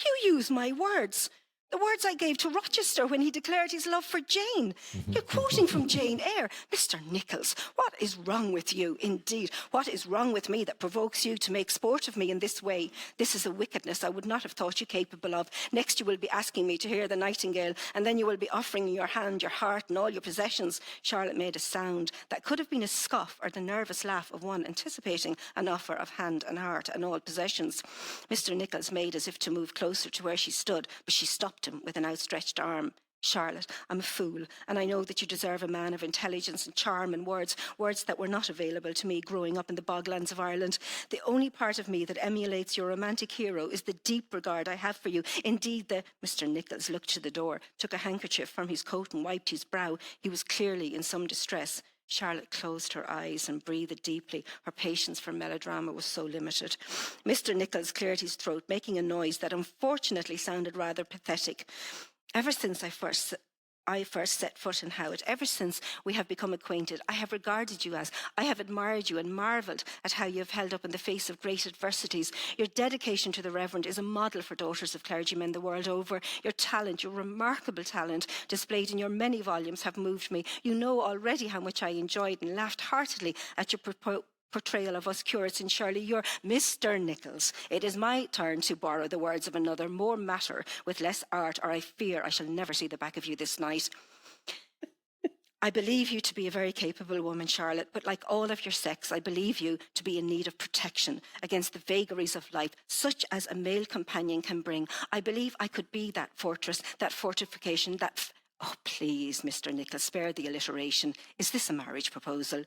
Speaker 3: You use my words! The words I gave to Rochester when he declared his love for Jane. You're quoting from Jane Eyre. Mr. Nichols, what is wrong with you? Indeed, what is wrong with me that provokes you to make sport of me in this way? This is a wickedness I would not have thought you capable of. Next you will be asking me to hear the nightingale, and then you will be offering me your hand, your heart, and all your possessions. Charlotte made a sound that could have been a scoff or the nervous laugh of one anticipating an offer of hand and heart and all possessions. Mr. Nichols made as if to move closer to where she stood, but she stopped him with an outstretched arm. Charlotte, I'm a fool, and I know that you deserve a man of intelligence and charm and words that were not available to me growing up in the boglands of Ireland. The only part of me that emulates your romantic hero is the deep regard I have for you. Indeed, Mr. Nichols looked to the door, took a handkerchief from his coat and wiped his brow. He was clearly in some distress. Charlotte closed her eyes and breathed deeply. Her patience for melodrama was so limited. Mr. Nichols cleared his throat, making a noise that unfortunately sounded rather pathetic. Ever since I first set foot in Howard, ever since we have become acquainted, I have regarded you as, I have admired you and marvelled at how you have held up in the face of great adversities. Your dedication to the Reverend is a model for daughters of clergymen the world over. Your talent, your remarkable talent, displayed in your many volumes, have moved me. You know already how much I enjoyed and laughed heartily at your portrayal of us curates in Shirley. You're Mr. Nichols. It is my turn to borrow the words of another, more matter, with less art, or I fear I shall never see the back of you this night. I believe you to be a very capable woman, Charlotte, but like all of your sex, I believe you to be in need of protection against the vagaries of life, such as a male companion can bring. I believe I could be that fortress, that fortification, Oh, please, Mr. Nichols, spare the alliteration. Is this a marriage proposal?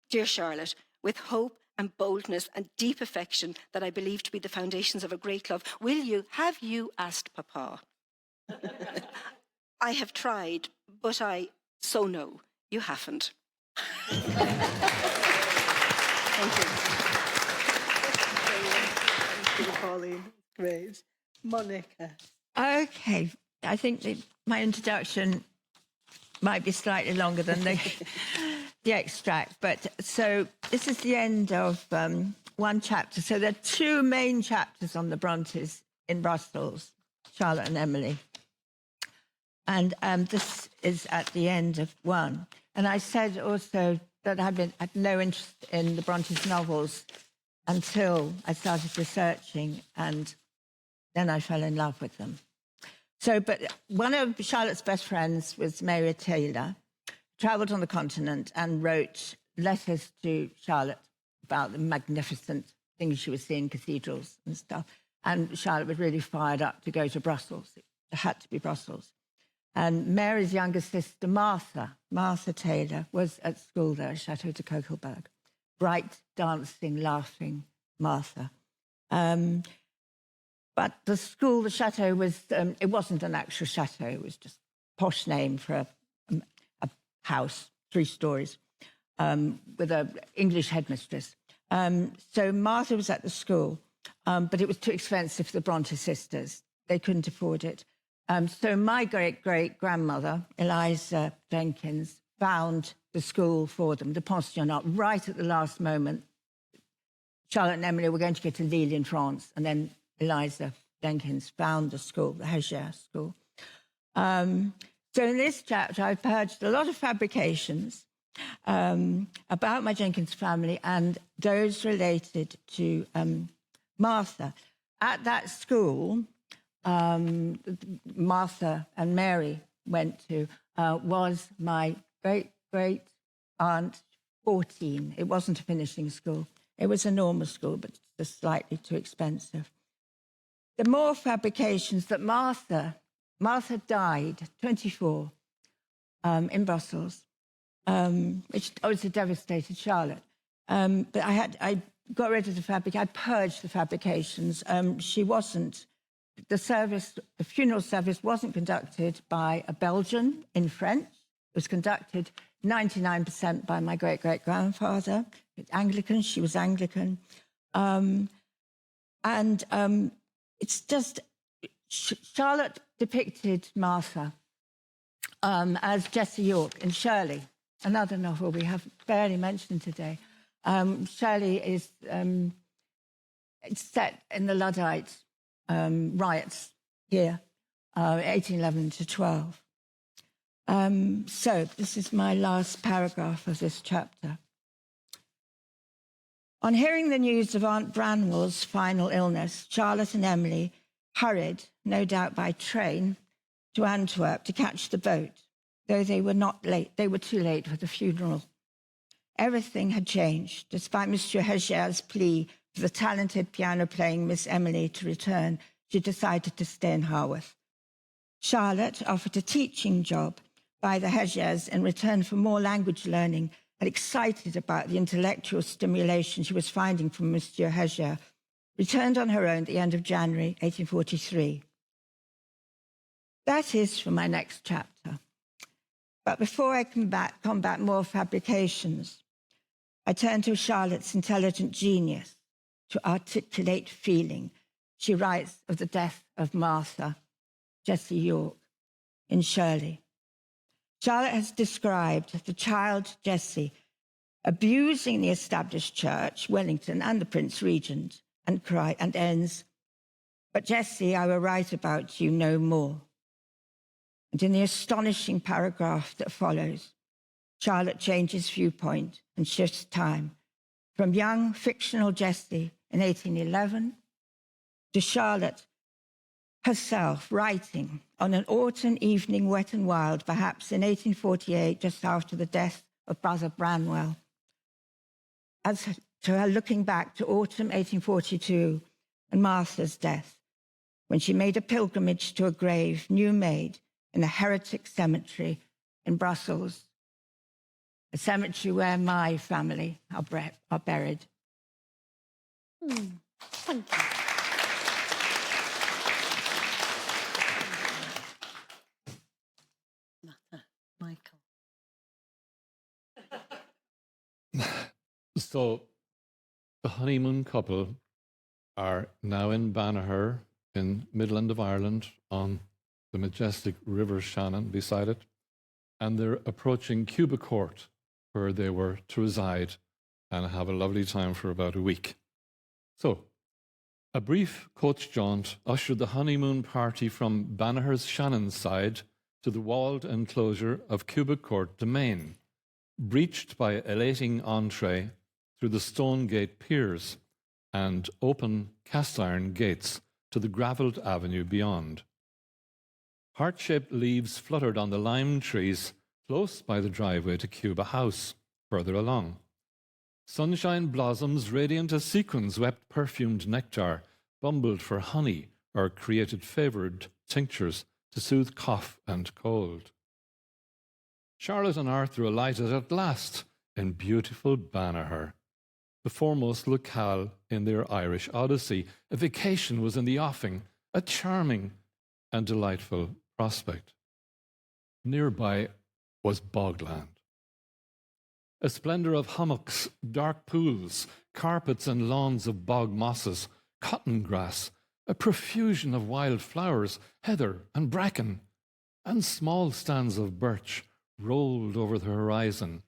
Speaker 3: Dear Charlotte, with hope and boldness and deep affection that I believe to be the foundations of a great love, have you asked Papa? I have tried, but so no, you haven't. Thank you.
Speaker 4: Thank you, Pauline. Great. Monica.
Speaker 6: Okay, I think my introduction might be slightly longer than the extract, but so this is the end of one chapter. So there are two main chapters on the Brontes in Brussels, Charlotte and Emily. And this is at the end of one. And I said also that I had no interest in the Brontes novels until I started researching, and then I fell in love with them. So, but one of Charlotte's best friends was Mary Taylor, travelled on the continent and wrote letters to Charlotte about the magnificent things she was seeing, cathedrals and stuff. And Charlotte was really fired up to go to Brussels. It had to be Brussels. And Mary's younger sister, Martha Taylor, was at school there at Chateau de Coquelberg. Bright, dancing, laughing Martha. But the school, the chateau, it wasn't an actual chateau. It was just a posh name for a house, 3 stories, with an English headmistress. So Martha was at the school, but it was too expensive for the Bronte sisters. They couldn't afford it. So my great-great-grandmother, Eliza Jenkins, found the school for them, the pensionnat, right at the last moment. Charlotte and Emily were going to go to Lille in France, and then Eliza Jenkins found the school, the Heger School. So in this chapter, I've purged a lot of fabrications about my Jenkins family and those related to Martha. At that school, Martha and Mary went to was my great-great-aunt 14. It wasn't a finishing school. It was a normal school, but just slightly too expensive. The more fabrications that Martha died, 24, in Brussels, which was a devastated Charlotte. But I got rid of the fabric. I purged the fabrications. The funeral service wasn't conducted by a Belgian in French. It was conducted 99% by my great-great-grandfather. Anglican, she was Anglican. It's just, Charlotte depicted Martha as Jessie York in Shirley, another novel we have barely mentioned today. Shirley is it's set in the Luddite riots here. 1811 to 12. So this is my last paragraph of this chapter. On hearing the news of Aunt Branwell's final illness, Charlotte and Emily hurried, no doubt by train, to Antwerp to catch the boat, though they were not late. They were too late for the funeral. Everything had changed. Despite Monsieur Heger's plea for the talented piano-playing Miss Emily to return, she decided to stay in Haworth. Charlotte offered a teaching job by the Hegers in return for more language learning, and excited about the intellectual stimulation she was finding from Monsieur Heger, returned on her own at the end of January 1843. That is for my next chapter. But before I combat more fabrications, I turn to Charlotte's intelligent genius to articulate feeling. She writes of the death of Martha, Jessie York, in Shirley. Charlotte has described the child Jessie abusing the established church, Wellington, and the Prince Regent, and ends, "But Jessie, I will write about you no more." And in the astonishing paragraph that follows, Charlotte changes viewpoint and shifts time from young fictional Jessie in 1811 to Charlotte herself writing on an autumn evening, wet and wild, perhaps in 1848, just after the death of Brother Branwell. As to her looking back to autumn 1842 and Martha's death, when she made a pilgrimage to a grave new made in a heretic cemetery in Brussels, a cemetery where my family are buried.
Speaker 2: Thank you. Michael.
Speaker 5: So the honeymoon couple are now in Banagher in Midland of Ireland on the majestic River Shannon beside it, and they're approaching Cuba Court, where they were to reside and have a lovely time for about a week. So a brief coach jaunt ushered the honeymoon party from Banagher's Shannon side to the walled enclosure of Cuba Court Domain, breached by elating entree through the stone gate piers and open cast-iron gates to the gravelled avenue beyond. Heart-shaped leaves fluttered on the lime trees close by the driveway to Cuba House, further along. Sunshine blossoms, radiant as sequins, wept perfumed nectar, bumbled for honey, or created favoured tinctures to soothe cough and cold. Charlotte and Arthur alighted at last in beautiful Banagher, the foremost locale in their Irish odyssey. A vacation was in the offing, a charming and delightful prospect. Nearby was bogland, a splendour of hummocks, dark pools, carpets and lawns of bog mosses, cotton grass, a profusion of wild flowers, heather and bracken, and small stands of birch rolled over the horizon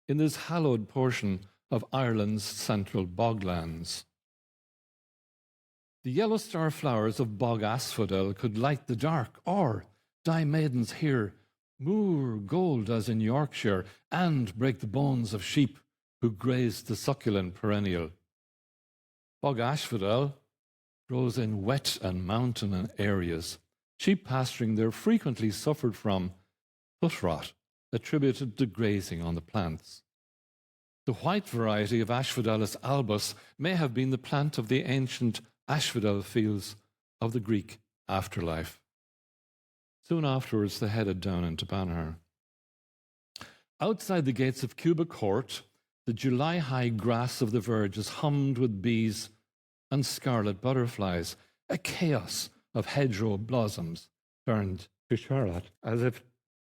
Speaker 5: in this hallowed portion of Ireland's central boglands. The yellow star flowers of bog asphodel could light the dark, or dye maidens here, moor gold as in Yorkshire, and break the bones of sheep who grazed the succulent perennial. Bog asphodel grows in wet and mountain areas. Sheep pasturing there frequently suffered from foot rot, attributed to grazing on the plants. The white variety of Asphodelus albus may have been the plant of the ancient asphodel fields of the Greek afterlife. Soon afterwards, they headed down into Banagher. Outside the gates of Cuba Court, the July-high grass of the verges hummed with bees and scarlet butterflies. A chaos of hedgerow blossoms turned to Charlotte as if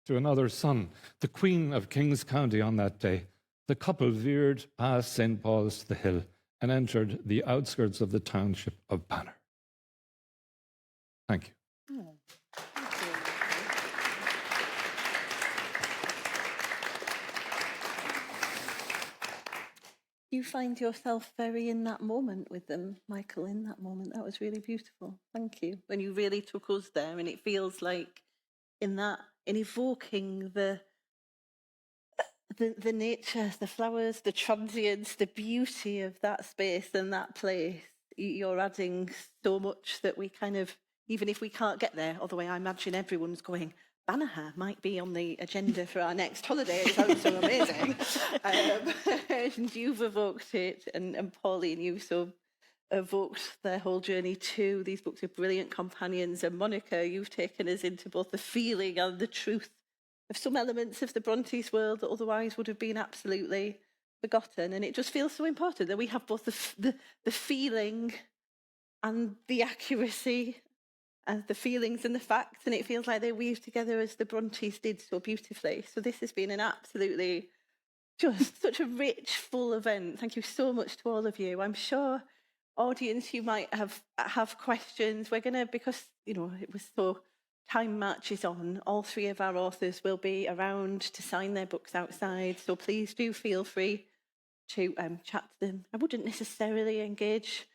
Speaker 5: to another son, the Queen of King's County on that day. The couple veered past St. Paul's to the hill and entered the outskirts of the township of Banagher. Thank you.
Speaker 2: Oh, thank you. you find yourself very in that moment with them, Michael, in that moment. That was really beautiful. Thank you. When you really took us there, and it feels like in evoking the nature, the flowers, the transience, the beauty of that space and that place, you're adding so much that we kind of, even if we can't get there, although I imagine everyone's going, Banagher might be on the agenda for our next holiday. It sounds so amazing. And you've evoked it, and Pauline, you've so evoked their whole journey too. These books are brilliant companions. And Monica, you've taken us into both the feeling and the truth of some elements of the Brontes world that otherwise would have been absolutely forgotten. And it just feels so important that we have both the feeling and the accuracy and the feelings and the facts, and it feels like they weave together as the Brontes did so beautifully. So this has been an absolutely just such a rich, full event. Thank you so much to all of you. I'm sure, audience, you might have questions. We're going to, because, you know, it was so, time matches on, all three of our authors will be around to sign their books outside. So please do feel free to chat to them. I wouldn't necessarily engage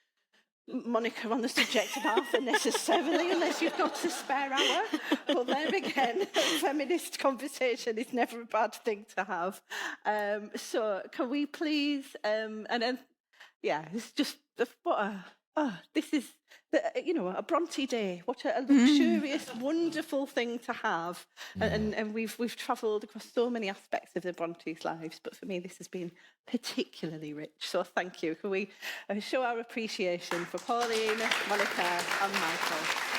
Speaker 2: Monica on the subject of Arthur necessarily, unless you've got a spare hour. But there again, a feminist conversation is never a bad thing to have. So can we please, it's just, this is, a Bronte day. What a luxurious, wonderful thing to have. And we've travelled across so many aspects of the Brontes' lives, but for me, this has been particularly rich. So thank you. Can we show our appreciation for Pauline, Monica and Michael?